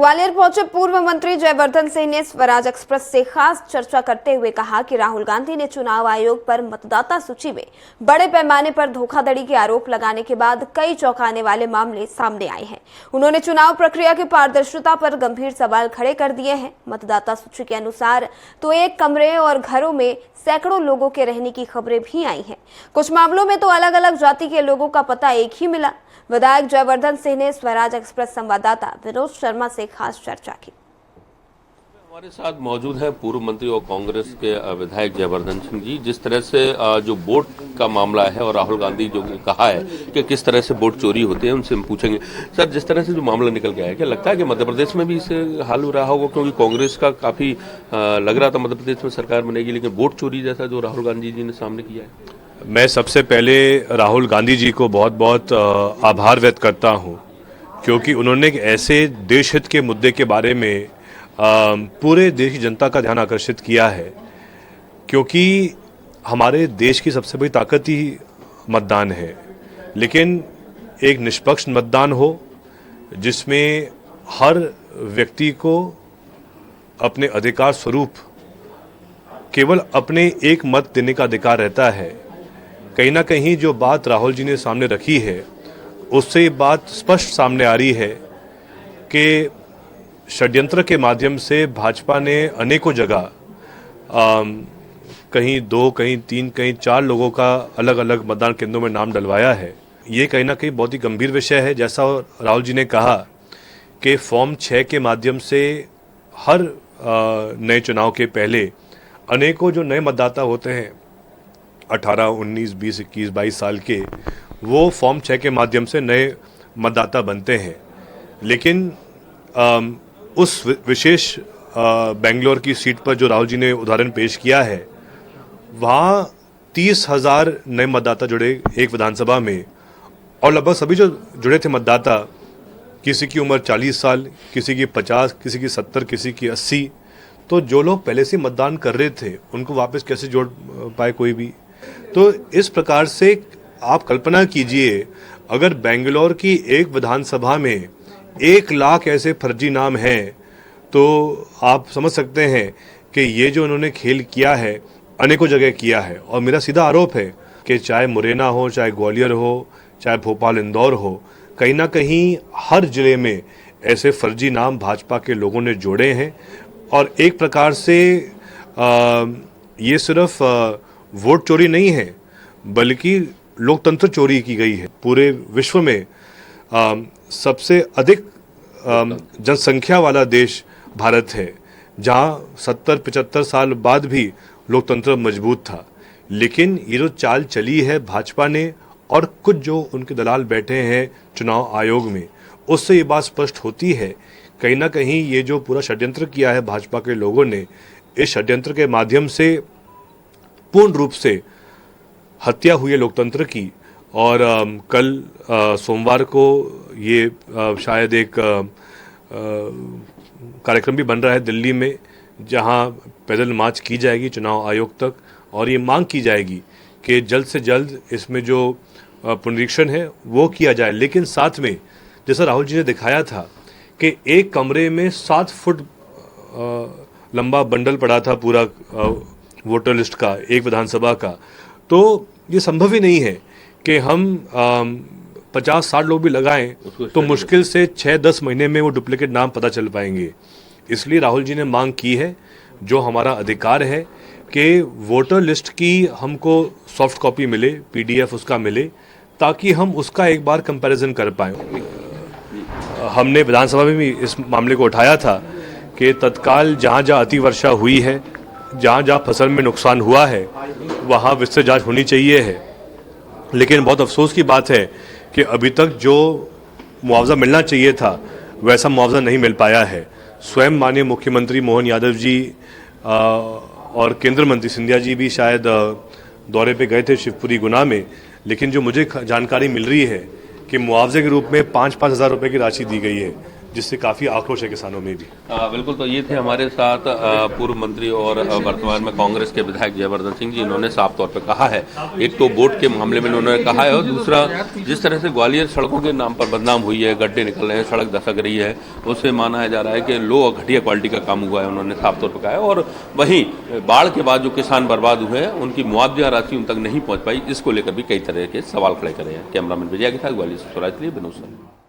ग्वालियर पहुंचे पूर्व मंत्री जयवर्धन सिंह ने स्वराज एक्सप्रेस से खास चर्चा करते हुए कहा कि राहुल गांधी ने चुनाव आयोग पर मतदाता सूची में बड़े पैमाने पर धोखाधड़ी के आरोप लगाने के बाद कई चौंकाने वाले मामले सामने आए हैं। उन्होंने चुनाव प्रक्रिया की पारदर्शिता पर गंभीर सवाल खड़े कर दिए हैं। मतदाता सूची के अनुसार तो एक कमरे और घरों में सैकड़ों लोगों के रहने की खबरें भी आई हैं। कुछ मामलों में तो अलग अलग जाति के लोगों का पता एक ही मिला। विधायक जयवर्धन सिंह ने स्वराज एक्सप्रेस संवाददाता विनोद शर्मा से खास चर्चा की। हमारे साथ मौजूद है पूर्व मंत्री और कांग्रेस के विधायक जयवर्धन सिंह जी। जिस तरह से जो वोट का मामला है और राहुल गांधी जो कहा है कि किस तरह से वोट चोरी होते हैं, उनसे हम पूछेंगे। सर, जिस तरह से जो मामला निकल के आया, क्या लगता है कि मध्य प्रदेश में भी इसे हाल हो रहा होगा? क्योंकि कांग्रेस का काफी लग रहा था मध्य प्रदेश में सरकार बनेगी, लेकिन वोट चोरी जैसा जो राहुल गांधी जी ने सामने किया है। मैं सबसे पहले राहुल गांधी जी को बहुत बहुत आभार व्यक्त करता हूं, क्योंकि उन्होंने एक ऐसे देश हित के मुद्दे के बारे में पूरे देश की जनता का ध्यान आकर्षित किया है। क्योंकि हमारे देश की सबसे बड़ी ताकत ही मतदान है, लेकिन एक निष्पक्ष मतदान हो जिसमें हर व्यक्ति को अपने अधिकार स्वरूप केवल अपने एक मत देने का अधिकार रहता है। कहीं ना कहीं जो बात राहुल जी ने सामने रखी है, उससे ये बात स्पष्ट सामने आ रही है कि षड्यंत्र के माध्यम से भाजपा ने अनेकों जगह कहीं 2, कहीं 3, कहीं 4 लोगों का अलग अलग मतदान केंद्रों में नाम डलवाया है। ये कहीं ना कहीं बहुत ही गंभीर विषय है। जैसा राहुल जी ने कहा कि फॉर्म 6 के माध्यम से हर नए चुनाव के पहले अनेकों जो नए मतदाता होते हैं 18, 19, 20, 21, 22 साल के, वो फॉर्म 6 के माध्यम से नए मतदाता बनते हैं। लेकिन उस विशेष बेंगलोर की सीट पर जो राहुल जी ने उदाहरण पेश किया है, वहाँ 30,000 नए मतदाता जुड़े एक विधानसभा में, और लगभग सभी जो जुड़े थे मतदाता, किसी की उम्र 40 साल, किसी की 50, किसी की 70, किसी की 80। तो जो लोग पहले से मतदान कर रहे थे उनको वापस कैसे जोड़ पाए कोई भी? तो इस प्रकार से आप कल्पना कीजिए, अगर बेंगलोर की एक विधानसभा में 1 लाख ऐसे फर्जी नाम हैं, तो आप समझ सकते हैं कि ये जो उन्होंने खेल किया है अनेकों जगह किया है। और मेरा सीधा आरोप है कि चाहे मुरैना हो, चाहे ग्वालियर हो, चाहे भोपाल, इंदौर हो, कहीं ना कहीं हर जिले में ऐसे फर्जी नाम भाजपा के लोगों ने जोड़े हैं। और एक प्रकार से ये सिर्फ वोट चोरी नहीं है, बल्कि लोकतंत्र चोरी की गई है। पूरे विश्व में सबसे अधिक जनसंख्या वाला देश भारत है, जहां 70-75 साल बाद भी लोकतंत्र मजबूत था। लेकिन ये जो चाल चली है भाजपा ने और कुछ जो उनके दलाल बैठे हैं चुनाव आयोग में, उससे ये बात स्पष्ट होती है कहीं ना कहीं ये जो पूरा षड्यंत्र किया है भाजपा के लोगों ने, इस षड्यंत्र के माध्यम से पूर्ण रूप से हत्या हुई है लोकतंत्र की। और कल सोमवार को ये शायद एक कार्यक्रम भी बन रहा है दिल्ली में, जहां पैदल मार्च की जाएगी चुनाव आयोग तक, और ये मांग की जाएगी कि जल्द से जल्द इसमें जो पुनरीक्षण है वो किया जाए। लेकिन साथ में जैसा राहुल जी ने दिखाया था कि एक कमरे में 7 फुट लंबा बंडल पड़ा था पूरा वोटर लिस्ट का, एक विधानसभा का, तो ये संभव ही नहीं है कि हम 50-60 लोग भी लगाएं तो मुश्किल से 6-10 महीने में वो डुप्लीकेट नाम पता चल पाएंगे। इसलिए राहुल जी ने मांग की है, जो हमारा अधिकार है, कि वोटर लिस्ट की हमको सॉफ्ट कॉपी मिले, PDF उसका मिले, ताकि हम उसका एक बार कंपैरिजन कर पाएं। हमने विधानसभा में भी इस मामले को उठाया था कि तत्काल जहाँ जहाँ अतिवर्षा हुई है, जहाँ जहाँ फसल में नुकसान हुआ है, वहाँ विस्तृत जांच होनी चाहिए है। लेकिन बहुत अफसोस की बात है कि अभी तक जो मुआवजा मिलना चाहिए था वैसा मुआवजा नहीं मिल पाया है। स्वयं माननीय मुख्यमंत्री मोहन यादव जी और केंद्रीय मंत्री सिंधिया जी भी शायद दौरे पे गए थे शिवपुरी, गुना में, लेकिन जो मुझे जानकारी मिल रही है कि मुआवजे के रूप में 5-5 हज़ार रुपये की राशि दी गई है, जिससे काफ़ी आक्रोश है किसानों में भी। बिल्कुल, तो ये थे हमारे साथ पूर्व मंत्री और वर्तमान में कांग्रेस के विधायक जयवर्धन सिंह जी। इन्होंने साफ तौर पे कहा है, एक तो बोट के मामले में इन्होंने कहा है, और दूसरा जिस तरह से ग्वालियर सड़कों के नाम पर बदनाम हुई है, गड्ढे निकल रहे हैं, सड़क दसक रही है, उससे माना जा रहा है कि लो और घटिया क्वालिटी का काम हुआ है, उन्होंने साफ तौर पर कहा है। और वहीं बाढ़ के बाद जो किसान बर्बाद हुए हैं उनकी मुआवजा राशि उन तक नहीं पहुंच पाई, इसको लेकर भी कई तरह के सवाल खड़े करे हैं। कैमरामैन विजय के साथ ग्वालियर से स्वराज के लिए विनोद।